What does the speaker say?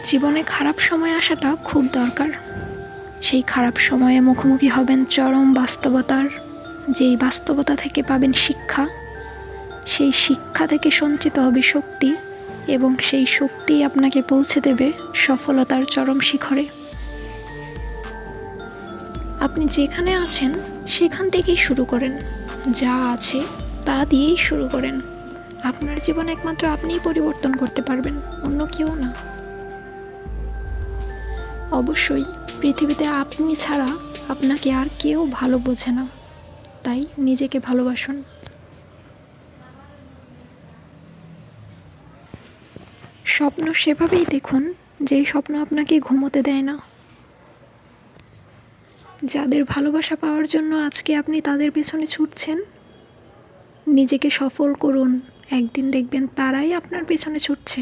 জীবনে খারাপ সময় আসাটা খুব দরকার। সেই খারাপ সময়ে মুখোমুখি হবেন চরম বাস্তবতার, যেই বাস্তবতা থেকে পাবেন শিক্ষা, সেই শিক্ষা থেকে সঞ্চিত হবে শক্তি, এবং সেই শক্তিই আপনাকে পৌঁছে দেবে সফলতার চরম শিখরে। আপনি যেখানে আছেন সেখান থেকেই শুরু করেন, যা আছে তা দিয়েই শুরু করেন। আপনার জীবন একমাত্র আপনিই পরিবর্তন করতে পারবেন, অন্য কেউ না। অবশ্যই পৃথিবীতে আপনি ছাড়া আপনাকে আর কেউ ভালো বোঝে না, তাই নিজেকে ভালোবাসুন। স্বপ্ন সেভাবেই দেখুন যেই স্বপ্ন আপনাকে ঘুমোতে দেয় না। যাদের ভালোবাসা পাওয়ার জন্য আজকে আপনি তাদের পেছনে ছুটছেন, নিজেকে সফল করুন, একদিন দেখবেন তারাই আপনার পেছনে ছুটছে।